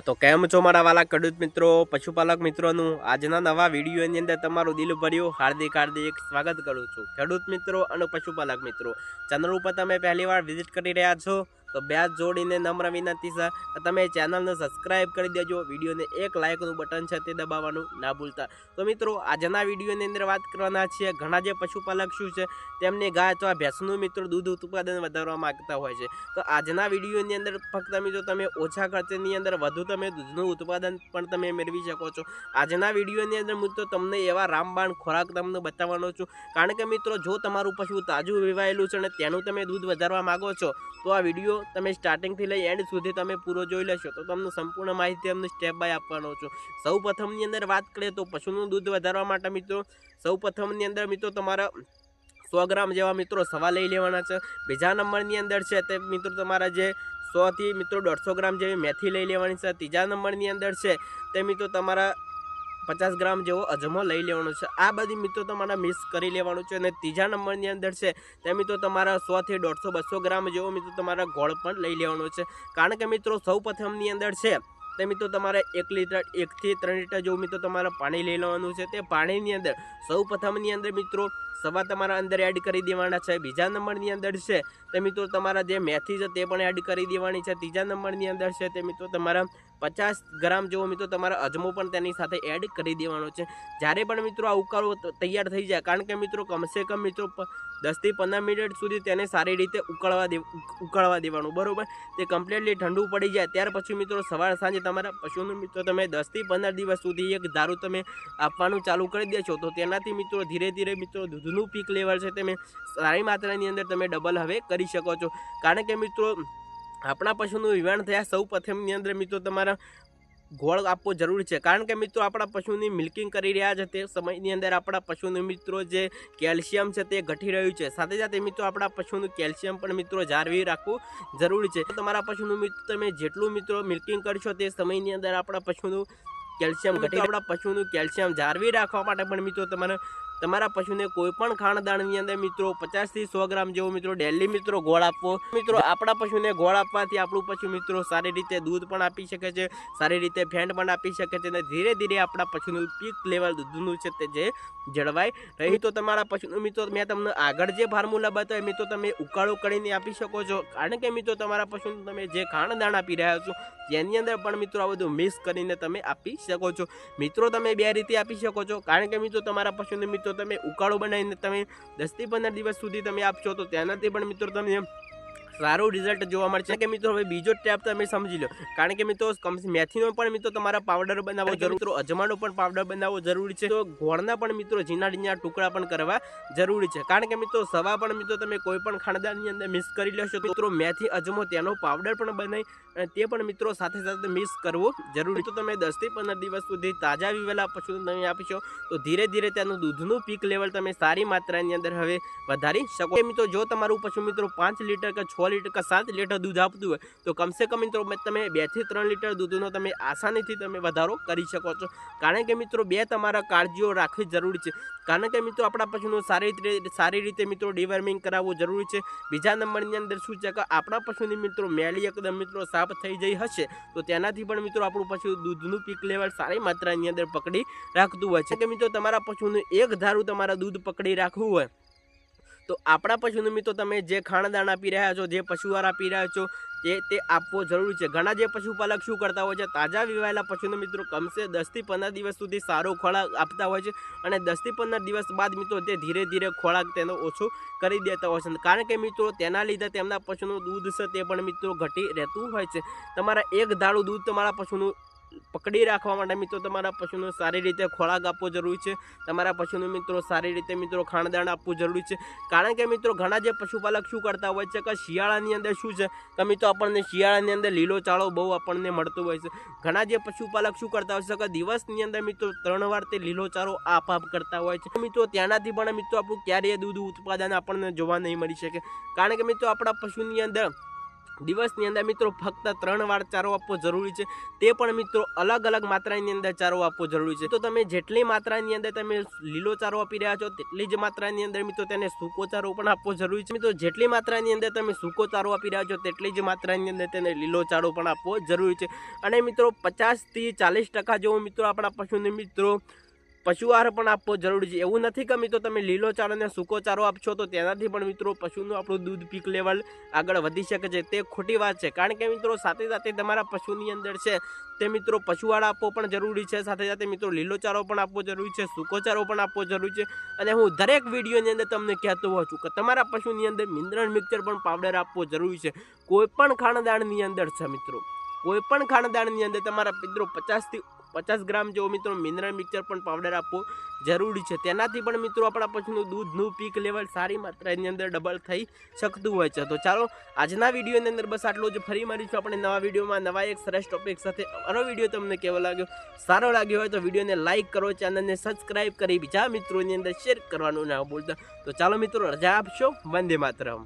તો કેમ છો મારા વાલા ખેડૂત મિત્રો, પશુપાલક મિત્રોનું આજના નવા વિડીયોની અંદર તમારું દિલ ભર્યું હાર્દિક સ્વાગત કરું છું। ખેડૂત મિત્રો અને પશુપાલક મિત્રો, ચેનલ ઉપર તમે પહેલીવાર વિઝિટ કરી રહ્યા છો તો બે હાથ જોડીને નમ્ર વિનંતી છે કે તમે ચેનલને સબસ્ક્રાઇબ કરી દેજો, વિડીયોને એક લાઇકનું બટન છે તે દબાવવાનું ના ભૂલતા। તો મિત્રો આજના વિડીયોની અંદર વાત કરવાના છીએ ઘણા જે પશુપાલક શું છે તેમની ગાય અથવા ભેંસનું મિત્રો દૂધ ઉત્પાદન વધારવા માંગતા હોય છે। તો આજના વિડીયોની અંદર ફક્ત મિત્રો તમે ઓછા ખર્ચની અંદર વધુ તમે દૂધનું ઉત્પાદન પણ તમે મેળવી શકો છો। આજના વિડીયોની અંદર મિત્રો તમને એવા રામબાણ ખોરાક તમને બતાવવાનો છું, કારણ કે મિત્રો જો તમારું પશુ તાજું વિવાયેલું છે અને તેનું તમે દૂધ વધારવા માંગો છો તો આ વિડીયો તમે સ્ટાર્ટિંગથી લઈ એન્ડ સુધી તમે પૂરો જોઈ લેશો તો તમને સંપૂર્ણ માહિતી અમને સ્ટેપ બાય આપવાનો છું। સૌ પ્રથમની અંદર વાત કરીએ તો પશુનું દૂધ વધારવા માટે મિત્રો સૌ પ્રથમની અંદર મિત્રો તમારા 100 ગ્રામ જેવા મિત્રો સવા લઈ લેવાના છે। બીજા નંબરની અંદર છે તે મિત્રો તમારા જે 100 થી મિત્રો 150 ગ્રામ જેવી મેથી લઈ લેવાની છે। ત્રીજા નંબરની અંદર છે તે મિત્રો તમારા 50 ગ્રામ જેવો અજમો લઈ લેવાનો છે। આ બધી મિત્રો તમારા મિક્સ કરી લેવાનું છે। અને ત્રીજા નંબરની અંદર છે તે મિત્રો તમારા 100 થી 150 200 ગ્રામ જેવો મિત્રો તમારા ગોળ પણ લઈ લેવાનો છે, કારણ કે મિત્રો સૌ પ્રથમની અંદર છે તે મિત્રો તમારે 1 લીટર 1 થી 3 લીટર જેવું મિત્રો તમારે પાણી લઈ લેવાનું છે। તે પાણીની અંદર સૌ પ્રથમની અંદર મિત્રો સવા તમારા અંદર એડ કરી દેવાના છે। બીજા નંબરની અંદર છે તે મિત્રો તમારા જે મેથી છે તે પણ એડ કરી દેવાની છે। ત્રીજા નંબરની અંદર છે તે મિત્રો તમારા 50 ગ્રામ જેવો મિત્રો તમારા અજમો પણ તેની સાથે એડ કરી દેવાનો છે। જ્યારે પણ મિત્રો આ ઉકાળો તૈયાર થઈ જાય, કારણ કે મિત્રો કમસે કમ મિત્રો 10 થી 15 મિનિટ સુધી તેને સારી રીતે ઉકાળવા દેવાનું, બરોબર। તે કમ્પ્લીટલી ઠંડુ પડી જાય ત્યાર પછી મિત્રો સવાર સાંજે તમારા પશુનું મિત્રો તમે 10 થી 15 દિવસ સુધી એક ધારું તમે આપવાનું ચાલુ કરી દેશો તો તેનાથી મિત્રો ધીરે ધીરે મિત્રો દૂધનું પીક લેવલ છે તમે સારી માત્રાની અંદર તમે ડબલ હવે કરી શકો છો। કારણ કે મિત્રો આપણા પશુનું વિવાણ થયા સૌ પ્રથમની અંદર મિત્રો તમારા ગોળ આપવો જરૂરી છે, કારણ કે મિત્રો આપણા પશુની મિલ્કિંગ કરી રહ્યા છે તે સમયની અંદર આપણા પશુનું મિત્રો જે કેલ્શિયમ છે તે ઘટી રહ્યું છે। સાથે સાથે મિત્રો આપણા પશુનું કેલ્શિયમ પણ મિત્રો જાળવી રાખવું જરૂરી છે। તમારા પશુનું મિત્રો તમે જેટલું મિત્રો મિલ્કિંગ કરશો તે સમયની અંદર આપણા પશુનું કેલ્શિયમ ઘટી આપણા પશુનું કેલ્શિયમ જાળવી રાખવા માટે પણ મિત્રો તમારા પશુને કોઈ પણ ખાણદાણની અંદર મિત્રો 50 થી 100 ગ્રામ જેવો મિત્રો ડેલી મિત્રો ગોળ આપવો। મિત્રો આપણા પશુને ગોળ આપવાથી આપણું પશુ મિત્રો સારી રીતે દૂધ પણ આપી શકે છે, સારી રીતે ફેંટ પણ આપી શકે છે અને ધીરે ધીરે આપણા પશુનું પીક લેવલ દૂધનું છે તે જે જળવાઈ રહી। તો તમારા પશુનું મિત્રો મેં તમને આગળ જે ફોર્મ્યુલા બતાવ્યો મિત્રો તમે ઉકાળો કરીને આપી શકો છો, કારણ કે મિત્રો તમારા પશુને તમે જે ખાણદાણ આપી રહ્યા છો તેની અંદર પણ મિત્રો આ બધું મિક્સ કરીને તમે આપી શકો છો। મિત્રો તમે બે રીતે આપી શકો છો, કારણ કે મિત્રો તમારા પશુને મિત્રો તમે ઉકાળો બનાવીને તમે 10 થી 15 દિવસ સુધી તમે આપશો તો તેનાથી પણ મિત્રો તમને સારું રિઝલ્ટ જોવા મળશે। કે મિત્રો હવે બીજો ટેપ તમે સમજી લો, કારણ કે મિત્રો મેથીનો પણ મિત્રો તમારા પાવડર બનાવવો જરૂરી, મિત્રો અજમાનો પણ પાવડર બનાવવો જરૂરી છે, તો ગોળના પણ મિત્રો ઝીણા ટુકડા પણ કરવા જરૂરી છે, કારણ કે મિત્રો સવા પણ મિત્રો તમે કોઈ પણ ખાણદાણની અંદર મિક્સ કરી લેશો તો મિત્રો મેથી અજમો તેનો પાવડર પણ બનાવી અને તે પણ મિત્રો સાથે સાથે મિક્સ કરવો જરૂરી। તો તમે 10 થી 15 દિવસ સુધી તાજા વિવેલા પશુને તમે આપશો તો ધીરે ધીરે તેનું દૂધનું પીક લેવલ તમે સારી માત્રાની અંદર હવે વધારી શકો। મિત્રો જો તમારું પશુ મિત્રો 5 લીટર કે 6 લીટર કે 7 લીટર દૂધ આપતું હોય તો કમસે કમ મિત્રો તમે 2 થી 3 લીટર દૂધનો તમે આસાનીથી તમે વધારો કરી શકો છો, કારણ કે મિત્રો બે તમારા કાળજીઓ રાખવી જરૂરી છે, કારણ કે મિત્રો આપણા પશુનું સારી રીતે મિત્રો ડિવર્મિંગ કરાવવું જરૂરી છે। બીજા નંબરની અંદર શું છે કે આપણા પશુની મિત્રો મેલી એકદમ મિત્રો સાફ થઈ જઈ હશે તો તેનાથી પણ મિત્રો આપણું પશુ દૂધનું પીક લેવલ સારી માત્રાની અંદર પકડી રાખતું હોય છે। કે મિત્રો તમારા પશુનું એક ધારું તમારા દૂધ પકડી રાખવું હોય તો આપણા પશુનું મિત્રો તમે જે ખાણદાણ આપી રહ્યા છો, જે પશુઆહાર આપી રહ્યા છો તે આપવો જરૂરી છે। ઘણા જે પશુપાલક શું કરતા હોય છે તાજા વિવાયેલા પશુને મિત્રો કમસે 10 થી 15 દિવસ સુધી સારો ખોરાક આપતા હોય છે અને 10 થી 15 દિવસ બાદ મિત્રો તે ધીરે ધીરે ખોરાક તેનો ઓછો કરી દેતા હોય છે, કારણ કે મિત્રો તેના લીધે તેમના પશુનું દૂધ છે તે પણ મિત્રો ઘટી રહેતું હોય છે। તમારા એક ધારું દૂધ તમારા પશુનું પકડી રાખવા માટે મિત્રો તમારા પશુને સારી રીતે ખોરાક આપવો જરૂરી છે, તમારા પશુને મિત્રો સારી રીતે મિત્રો ખાણદાણ આપવું જરૂરી છે, કારણ કે મિત્રો ઘણા જે પશુપાલક શું કરતા હોય છે કે શિયાળાની અંદર શું છે કે મિત્રો આપણને શિયાળાની અંદર લીલો ચાળો બહુ આપણને મળતો હોય છે। ઘણા જે પશુપાલક શું કરતા હોય છે કે દિવસની અંદર મિત્રો 3 વાર તે લીલો ચારો આપ કરતા હોય છે, મિત્રો ત્યાંનાથી પણ મિત્રો આપણું ક્યારેય દૂધ ઉત્પાદન આપણને જોવા નહીં મળી શકે, કારણ કે મિત્રો આપણા પશુની અંદર દિવસની અંદર મિત્રો ફક્ત 3 વાર ચારો આપવો જરૂરી છે, તે પણ મિત્રો અલગ અલગ માત્રાની અંદર ચારો આપવો જરૂરી છે. તો તમે જેટલી માત્રાની અંદર તમે લીલો ચારો આપી રહ્યા છો તેટલી જ માત્રાની અંદર મિત્રો તેને સૂકો ચારો પણ આપવો જરૂરી છે. મિત્રો જેટલી માત્રાની અંદર તમે સૂકો ચારો આપી રહ્યા છો તેટલી જ માત્રાની અંદર તેને લીલો ચારો પણ આપવો જરૂરી છે. અને મિત્રો 50 થી 40% જેવો મિત્રો આપણા પશુને મિત્રો પશુ આહાર પણ આપવો જરૂરી છે. એવું નથી કે મિત્રો તમે લીલો ચારો અને સૂકો ચારો આપશો તો તેનાથી પણ મિત્રો પશુનું આપણું દૂધ પીક લેવલ આગળ વધી શકે છે, તે ખોટી વાત છે. કારણ કે મિત્રો સાથે સાથે તમારા પશુની અંદર છે તે મિત્રો પશુ આહાર આપવો પણ જરૂરી છે, સાથે સાથે મિત્રો લીલો ચારો પણ આપવો જરૂરી છે, સૂકો ચારો પણ આપવો જરૂરી છે. અને હું દરેક વિડીયોની અંદર તમને કહેતો હોઉં છું કે તમારા પશુની અંદર મિનરલ મિક્સચર પણ પાવડર આપવો જરૂરી છે. કોઈ પણ ખાનદાણની અંદર છે મિત્રો, કોઈ પણ ખાનદાણની અંદર તમારા મિત્રો 50 થી 50 ગ્રામ જેવો મિત્રો મિનરલ મિક્સચર પણ પાવડર આપવો જરૂરી છે. તેનાથી પણ મિત્રો આપણા પશુનું દૂધનું પીક લેવલ સારી માત્રાની અંદર ડબલ થઈ શકતું હોય છે. તો ચાલો આજના વિડીયોની અંદર બસ આટલું જ. ફરી મળીશું આપણે નવા વિડીયોમાં નવા એક સરસ ટોપિક સાથે. અમારો વિડીયો તમને કેવો લાગ્યો, સારો લાગ્યો હોય તો વિડીયોને લાઇક કરો, ચેનલને સબસ્ક્રાઇબ કરી બીજા મિત્રોની અંદર શેર કરવાનું ના ભૂલતા. તો ચાલો મિત્રો રજા આપશો. વંદે માતરમ.